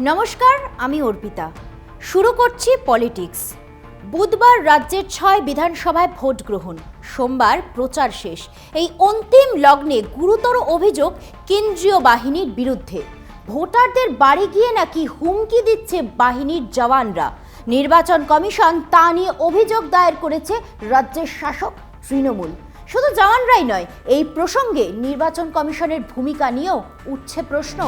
নমস্কার, আমি অর্পিতা। শুরু করছি পলিটিক্স। বুধবার রাজ্যের 6 বিধানসভায় ভোট গ্রহণ, সোমবার প্রচার শেষ। এই অন্তিম লগ্নে গুরুতর অভিযোগ কেন্দ্রীয় বাহিনীর বিরুদ্ধে। ভোটারদের বাড়ি গিয়ে নাকি হুমকি দিচ্ছে বাহিনীর জওয়ানরা। নির্বাচন কমিশন তা নিয়ে অভিযোগ দায়ের করেছে রাজ্যের শাসক তৃণমূল। শুধু জওয়ানরাই নয়, এই প্রসঙ্গে নির্বাচন কমিশনের ভূমিকা নিয়েও উঠছে প্রশ্ন।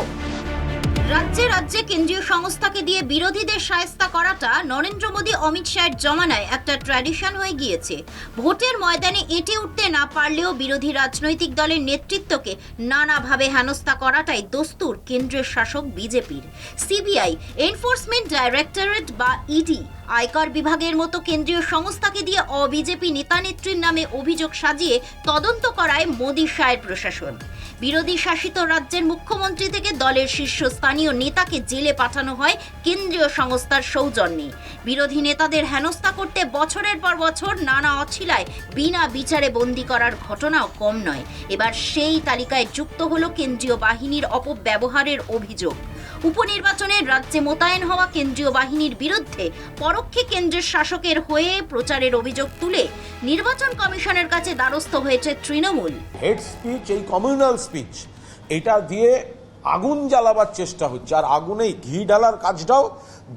রাজ্যে রাজ্যে কেন্দ্রীয় সংস্থাকে দিয়ে বিরোধীদের শায়েস্তা করাটা নরেন্দ্র মোদী অমিত শাহের জমানায় একটা ট্র্যাডিশন হয়ে গিয়েছে। ভোটের ময়দানে এঁটে উঠতে না পারলেও বিরোধী রাজনৈতিক দলের নেতৃত্বকে নানাভাবে হেনস্থা করাটাই দস্তুর কেন্দ্রের শাসক বিজেপির। সিবিআই, এনফোর্সমেন্ট ডাইরেক্টরেট বা ইডি, আয়কর বিভাগের মতো কেন্দ্রীয় সংস্থাকে দিয়ে অবিজেপি নেতানেত্রীর নামে অভিযোগ সাজিয়ে তদন্ত করায় মোদী শাহের প্রশাসন। বিরোধী শাসিত রাজ্যের মুখ্যমন্ত্রী থেকে দলের শীর্ষস্থানীয় নেতাকে জেলে পাঠানো হয় কেন্দ্রীয় সংস্থার সৌজন্যে। বিরোধী নেতাদের হেনস্থা করতে বছরের পর বছর নানা অছিলায় বিনা বিচারে বন্দী করার ঘটনাও কম নয়। এবার সেই তালিকায় যুক্ত হলো কেন্দ্রীয় বাহিনীর অপব্যবহারের অভিযোগ। উপনির্বাচনে রাজ্যে মোতায়েন হওয়া কেন্দ্রীয় বাহিনীর বিরুদ্ধে পরোক্ষে কেন্দ্রের শাসকের হয়ে প্রচারের অভিযোগ তুলে নির্বাচন কমিশনের কাছে দ্বারস্থ হয়েছে তৃণমূল। হেড স্পিচ, এই কমিউনাল স্পিচ, এটা দিয়ে আগুন জ্বালাবার চেষ্টা হচ্ছে। আর আগুনে ঘি ঢালার কাজটাও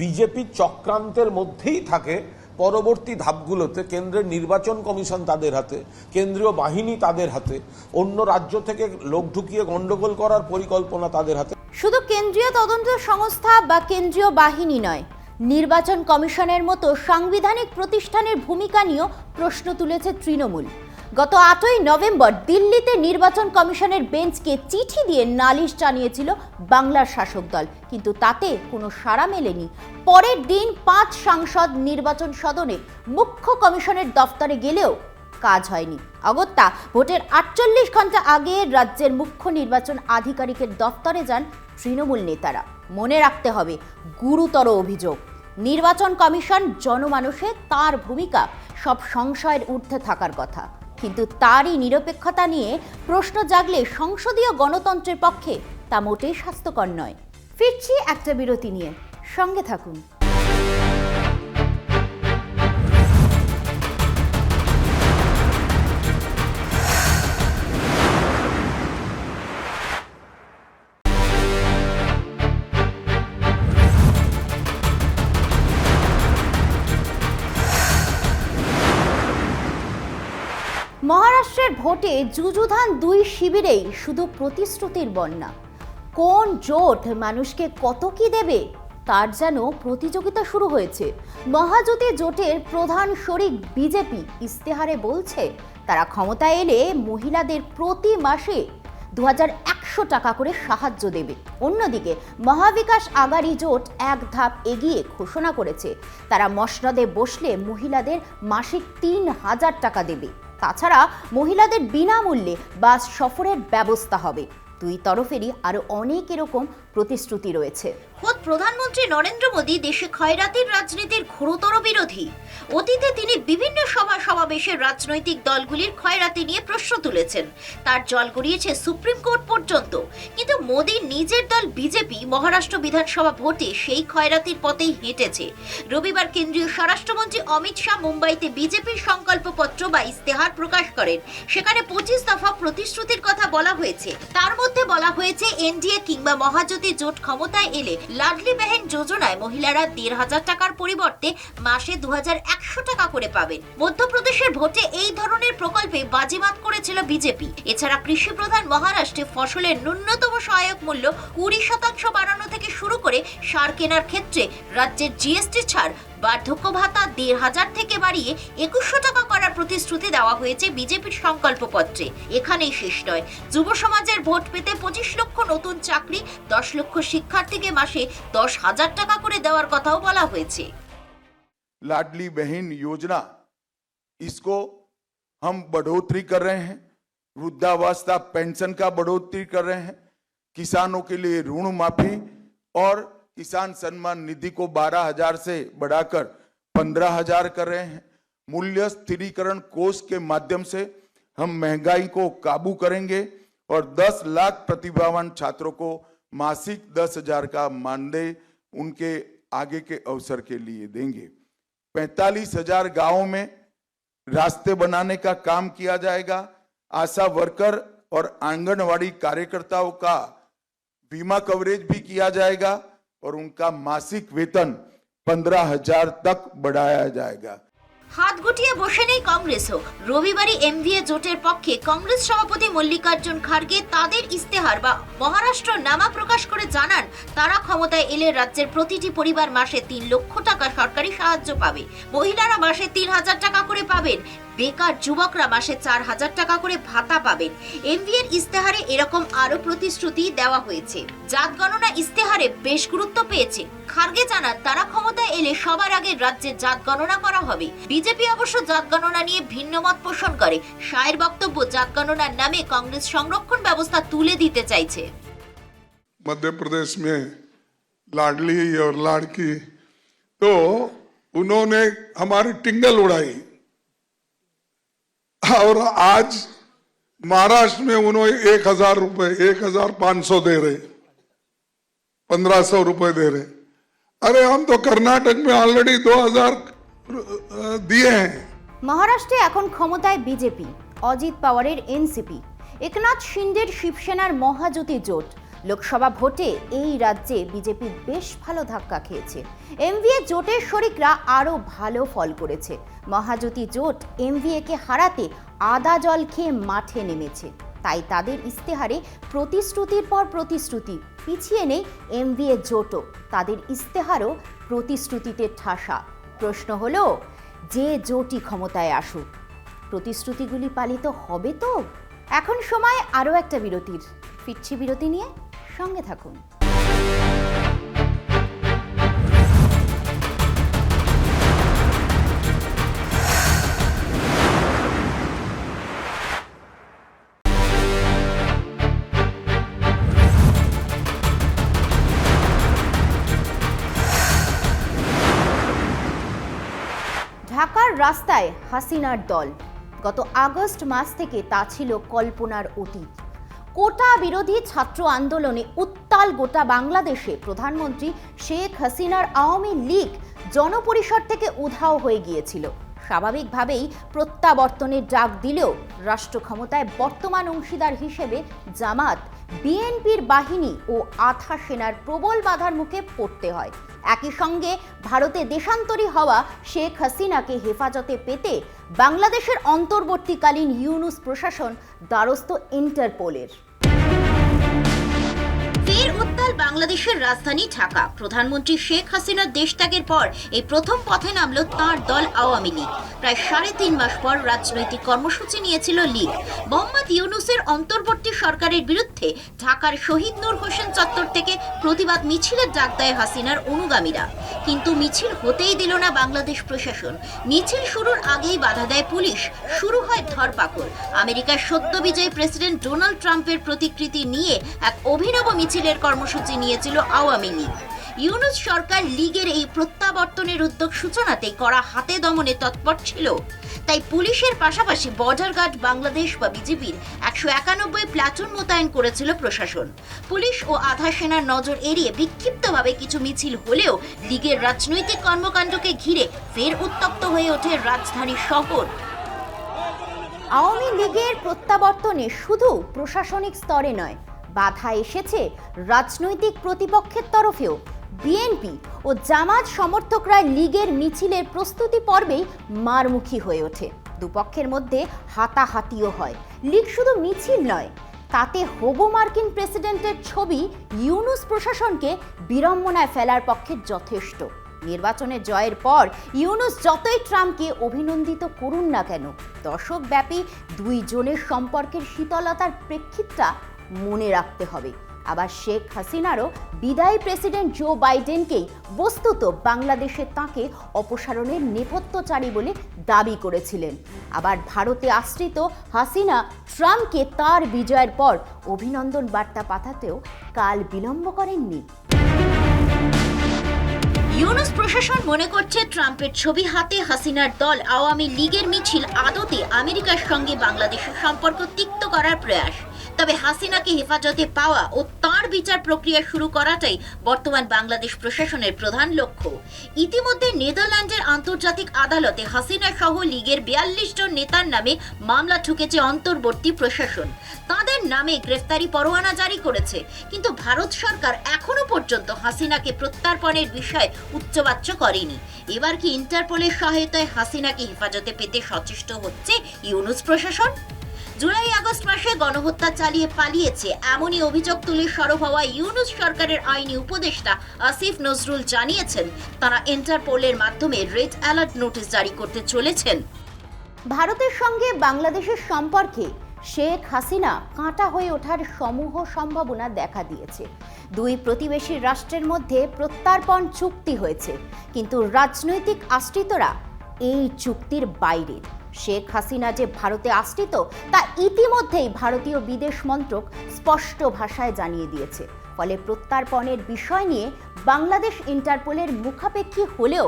বিজেপি চক্রান্তের মধ্যেই থাকে। পরবর্তী ধাপগুলোতে কেন্দ্রের নির্বাচন কমিশন তাদের হাতে, কেন্দ্রীয় বাহিনী তাদের হাতে, অন্য রাজ্য থেকে লোক ঢুকিয়ে গন্ডগোল করার পরিকল্পনা তাদের হাতে। শুধু কেন্দ্রীয় তদন্ত সংস্থা বা কেন্দ্রীয় বাহিনী নয়, নির্বাচন কমিশনের মতো সাংবিধানিক প্রতিষ্ঠানের ভূমিকা নিয়েও প্রশ্ন তুলেছে তৃণমূল। গত 8ই নভেম্বর দিল্লিতে নির্বাচন কমিশনের বেঞ্চকে চিঠি দিয়ে নালিশ জানিয়েছিল বাংলার শাসক দল, কিন্তু তাতে কোনো সাড়া মেলেনি। পরের দিন 5 সাংসদ নির্বাচন সদনে মুখ্য কমিশনের দফতরে গেলেও কাজ হয়নি। অগত্যা ভোটের 48 ঘন্টা আগে রাজ্যের মুখ্য নির্বাচন আধিকারিকের দফতরে যান তৃণমূল নেতারা। মনে রাখতে হবে, গুরুতর অভিযোগ। নির্বাচন কমিশন জনমানসে তার ভূমিকা সব সংশয়ের ঊর্ধ্বে থাকার কথা, কিন্তু তারই নিরপেক্ষতা নিয়ে প্রশ্ন জাগলে সংসদীয় গণতন্ত্রের পক্ষে তা মোটেই স্বাস্থ্যকর নয়। ফিরছি একটা বিরতি নিয়ে, সঙ্গে থাকুন। মহারাষ্ট্রের ভোটে যুযুধান 2 শিবিরেই শুধু প্রতিশ্রুতির বন্যা। কোন জোট মানুষকে কত কি দেবে তার যেন প্রতিযোগিতা শুরু হয়েছে। মহাজোটে জোটের প্রধান শরিক বিজেপি ইস্তেহারে বলছে তারা ক্ষমতায় এলে মহিলাদের প্রতি মাসে 2100 টাকা করে সাহায্য দেবে। অন্যদিকে মহাবিকাশ আগাড়ি জোট এক ধাপ এগিয়ে ঘোষণা করেছে তারা মসনদে বসলে মহিলাদের মাসিক 3000 টাকা দেবে। তাছাড়া মহিলাদের বিনামূল্যে বাস সফরের ব্যবস্থা হবে। দুই তরফেরই আরো অনেক এরকম প্রতিশ্রুতি রয়েছে। খোদ প্রধানমন্ত্রী নরেন্দ্র মোদী দেশে খয়রাতির রাজনীতির ঘোরতর বিরোধী। অতীতে তিনি বিভিন্ন সমাবেশে রাজনৈতিক দলগুলির খয়রাতি নিয়ে প্রশ্ন তুলেছেন। তার জল গড়িয়েছে সুপ্রিম কোর্ট পর্যন্ত। কিন্তু মোদীর নিজের দল বিজেপি মহারাষ্ট্র বিধানসভা ভোটে সেই খয়রাতির পথেই হেঁটেছে। রবিবার কেন্দ্রীয় স্বরাষ্ট্রমন্ত্রী অমিত শাহ মুম্বাইতে বিজেপির সংকল্পপত্র বা ইস্তেহার প্রকাশ করেন। সেখানে 25 দফা প্রতিশ্রুতির কথা বলা হয়েছে। তার মধ্যে বলা হয়েছে এনডিএ কিংবা মহাজোটে জোট ক্ষমতায় এলে লাডলি বেহেন যোজনায় মহিলারা 1500 টাকার পরিবর্তে মাসে 2100 টাকা করে পাবেন। মধ্যপ্রদেশের ভোটে এই ধরনের প্রকল্পে বাজিমাত করেছিল বিজেপি। এছাড়া কৃষি প্রধান মহারাষ্ট্রে ফসলের ন্যূনতম সহায়ক মূল্য 20% বাড়ানো থেকে শুরু করে সার কেনার ক্ষেত্রে রাজ্যের জিএসটি ছাড়, বার্ধক্য ভাতা 1500 থেকে বাড়িয়ে 2100 টাকা করার প্রতিশ্রুতি দেওয়া হয়েছে বিজেপির সংকল্পপত্রে। এখানেই শেষ নয়, যুব সমাজের ভোট পেতে 25 লক্ষ নতুন চাকরি, 10 লক্ষ শিক্ষার্থীকে মাসে 10,000 টাকা করে দেওয়ার কথাও বলা হয়েছে। लाडली बहन योजना, इसको हम बढ़ोतरी कर रहे हैं। वृद्धावस्था पेंशन का बढ़ोतरी कर रहे हैं। किसानों के लिए ऋण माफी और किसान सम्मान निधि को 12,000 से बढ़ाकर 15,000 कर रहे हैं। मूल्य स्थिरीकरण कोष के माध्यम से हम महंगाई को काबू करेंगे और 10 लाख प्रतिभावान छात्रों को मासिक 10,000 का मानदेय उनके आगे के अवसर के लिए देंगे। 45,000 गांवों में रास्ते बनाने का काम किया जाएगा। आशा वर्कर और आंगनवाड़ी कार्यकर्ताओं का बीमा कवरेज भी किया जाएगा और उनका मासिक वेतन 15,000 तक बढ़ाया जाएगा। হাত গুটিয়ে বসে নেই কংগ্রেসও। রবিবারই এমভিএ জোটের পক্ষে কংগ্রেস সভাপতি মল্লিকার্জুন খার্গে তাদের ইস্তেহার বা মহারাষ্ট্র নামা প্রকাশ করে জানান তারা ক্ষমতায় এলে রাজ্যের প্রতিটি পরিবার মাসে 3 লক্ষ টাকা সরকারি সাহায্য পাবে, মহিলারা মাসে 3,000 টাকা করে পাবেন, বেকার যুবকরা মাসে 4,000 টাকা করে ভাতা পাবেন। এমভিএর ইস্তেহারে এরকম আরো প্রতিশ্রুতি দেওয়া হয়েছে। জাত গণনা ইস্তেহারে বেশ গুরুত্ব পেয়েছে। খার্গে জানান তারা ক্ষমতায় এলে সবার আগে রাজ্যে জাত গণনা করা হবে। বিজেপি অবশ্য জাত গণনা নিয়ে ভিন্ন মত পোষণ করে। শাহের বক্তব্য, জাত গণনার নামে কংগ্রেস সংরক্ষণ ব্যবস্থা তুলে দিতে চাইছে। मध्य प्रदेश में लाडली और लाड़की, तो उन्होंने हमारी टिंगल उड़ाई और आज महाराष्ट्र में उन्होंने 1,000 रुपए, 1,500 दे रहे, 1,500 रुपए दे रहे। अरे हम तो कर्नाटक में ऑलरेडी 2,000 दिए हैं। মহারাষ্ট্রে এখন ক্ষমতায় বিজেপি, অজিত পাওয়ারের এনসিপি, একনাথ শিন্ডের শিবসেনার মহাজোটী জোট। লোকসভা ভোটে এই রাজ্যে বিজেপি বেশ ভালো ধাক্কা খেয়েছে। এমভিএ জোটের শরিকরা আরও ভালো ফল করেছে। মহাজোটী জোট এমভিএকে হারাতে আদা জল খেয়ে মাঠে নেমেছে। তাই তাদের ইস্তেহারে প্রতিশ্রুতির পর প্রতিশ্রুতি, পিছিয়ে নেই এমভিএ জোটও, তাদের ইস্তেহারও প্রতিশ্রুতিতে ঠাসা। প্রশ্ন হলো, যে জোটই ক্ষমতায় আসুক, প্রতিশ্রুতিগুলি পালিত হবে তো? এখন সময় আরও একটা বিরতির। ফিরছি বিরতি নিয়ে, সঙ্গে থাকুন। ঢাকার রাস্তায় হাসিনার দল। গত আগস্ট মাস থেকে তা ছিল কল্পনার অতীত। কোটা বিরোধী ছাত্র আন্দোলনে উত্তাল গোটা বাংলাদেশে প্রধানমন্ত্রী শেখ হাসিনার আওয়ামী লীগ জনপরিসর থেকে উধাও হয়ে গিয়েছিল। স্বাভাবিকভাবেই প্রত্যাবর্তনের ডাক দিলেও রাষ্ট্র ক্ষমতায় বর্তমান অংশীদার হিসেবে জামাত, বিএনপির বাহিনী ও আধা সেনার প্রবল বাধার মুখে পড়তে হয়। একই সঙ্গে ভারতে দেশান্তরী হওয়া শেখ হাসিনাকে হেফাজতে পেতে বাংলাদেশের অন্তর্বর্তীকালীন ইউনূস প্রশাসন দ্বারস্থ ইন্টারপোলের। ফের উত্তাল বাংলাদেশের রাজধানী ঢাকা। প্রধানমন্ত্রী শেখ হাসিনার দেশত্যাগের পর এই প্রথম পথে নামল তাঁর দল আওয়ামী লীগ। প্রায় 3.5 মাস পর রাজনৈতিক কর্মসূচি নিয়েছিল লীগ। মোহাম্মদ ইউনূসের অন্তর্বর্তী সরকারের বিরুদ্ধে ঢাকার শহীদ নূর হোসেন চত্বর থেকে প্রতিবাদ মিছিলের ডাক দেয় হাসিনার অনুগামীরা। কিন্তু মিছিল হতেই দিল না বাংলাদেশ প্রশাসন। মিছিল শুরুর আগেই বাধা দেয় পুলিশ। শুরু হয় ধরপাকড়। আমেরিকার সদ্য বিজয়ী প্রেসিডেন্ট ডোনাল্ড ট্রাম্পের প্রতিকৃতি নিয়ে এক অভিনব মিছিলের কর্মসূচি নিয়েছিল আওয়ামী লীগ। ইউনূস সরকার লীগের এই প্রত্যাবর্তনের উদ্যোগ সূচনাতেই কড়া হাতে দমনে তৎপর ছিল। তাই পুলিশের পাশাপাশি বর্ডার গার্ড বাংলাদেশ বা বিজিবির 191 প্লাটুন মোতায়েন করেছিল প্রশাসন। পুলিশ ও আধা সেনার নজর এড়িয়ে বিক্ষিপ্তভাবে কিছু মিছিল হলেও লীগের রাজনৈতিক কর্মকাণ্ডকে ঘিরে ফের উত্তপ্ত হয়ে ওঠে রাজধানী শহর। আওয়ামী লীগের প্রত্যাবর্তনে শুধু প্রশাসনিক স্তরে নয়, বাধা এসেছে রাজনৈতিক প্রতিপক্ষের তরফেও। বিএনপি ও জামাত সমর্থকরা লীগের মিছিলের প্রস্তুতি পর্বেই মারমুখী হয়ে ওঠে। দুপক্ষের মধ্যে হাতাহাতিও হয়। লীগ শুধু মিছিল নয়, তাতে হবু মার্কিন প্রেসিডেন্টের ছবি ইউনূস প্রশাসনকে বিড়ম্বনায় ফেলার পক্ষে যথেষ্ট। নির্বাচনে জয়ের পর ইউনূস যতই ট্রাম্পকে অভিনন্দিত করুন না কেন, দশকব্যাপী দুই জনের সম্পর্কের শীতলতার প্রেক্ষিতটা মনে রাখতে হবে। আবার শেখ হাসিনারও বিদায়ী প্রেসিডেন্ট জো বাইডেনকেই বস্তুত বাংলাদেশে তাঁকে অপসারণের নেপথ্যচারী বলে দাবি করেছিলেন। আবার ভারতে আশ্রিত হাসিনা ট্রাম্পকে তার বিজয়ের পর অভিনন্দন বার্তা পাঠাতেও কাল বিলম্ব করেননি। ইউনূস প্রশাসন মনে করছে ট্রাম্পের ছবি হাতে হাসিনার দল আওয়ামী লীগের মিছিল আদতে আমেরিকার সঙ্গে বাংলাদেশের সম্পর্ক তিক্ত করার প্রয়াস। তবে হাসিনাকে হেফাজতে পাওয়া ও তার বিচার প্রক্রিয়া শুরু করাটাই বর্তমান বাংলাদেশ প্রশাসনের প্রধান লক্ষ্য। ইতিমধ্যে নেদারল্যান্ডের আন্তর্জাতিক আদালতে হাসিনা সহ লীগের 42 জন নেতার নামে মামলা ঠুকেছে অন্তর্বর্তী প্রশাসন। তাদের নামে গ্রেফতারি পরোয়ানা জারি করেছে, কিন্তু ভারত সরকার এখনো পর্যন্ত হাসিনাকে প্রত্যর্পণের বিষয়ে উচ্চবাচ্য করেনি। এবার কি ইন্টারপোলের সহায়তায় হাসিনাকে হেফাজতে পেতে সচেষ্ট হচ্ছে ইউনূস প্রশাসন? জুলাই আগস্ট মাসে গণহত্যা চালিয়ে পালিয়েছে এমনই অভিযোগ তুলে সরব হওয়া ইউনূস সরকারের আইনি উপদেষ্টা আসিফ নজরুল জানিয়েছেন, তারা ইন্টারপোলের মাধ্যমে রেড অ্যালার্ট নোটিশ জারি করতে চলেছেন। ভারতের সঙ্গে বাংলাদেশের সম্পর্কে শেখ হাসিনা কাঁটা হয়ে ওঠার সমূহ সম্ভাবনা দেখা দিয়েছে। দুই প্রতিবেশী রাষ্ট্রের মধ্যে প্রত্যর্পণ চুক্তি হয়েছে, কিন্তু রাজনৈতিক আশ্রিতরা এই চুক্তির বাইরে। শেখ হাসিনা যে ভারতে আশ্রিত তা ইতিমধ্যেই ভারতীয় বিদেশ মন্ত্রক স্পষ্ট ভাষায় জানিয়ে দিয়েছে। ফলে প্রত্যর্পণের বিষয় নিয়ে বাংলাদেশ ইন্টারপোলের মুখাপেক্ষী হলেও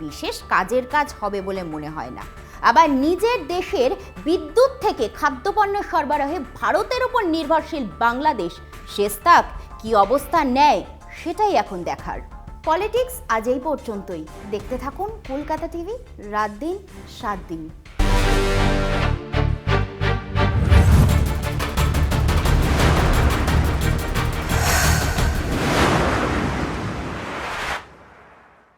বিশেষ কাজের কাজ হবে বলে মনে হয় না। আবার নিজের দেশের বিদ্যুৎ থেকে খাদ্যপণ্য সরবরাহে ভারতের উপর নির্ভরশীল বাংলাদেশ শেষতাক কি অবস্থান নেয় সেটাই এখন দেখার। পলিটিক্স আজ এই পর্যন্তই। দেখতে থাকুন কলকাতা টিভি, রাত দিন 7 দিন।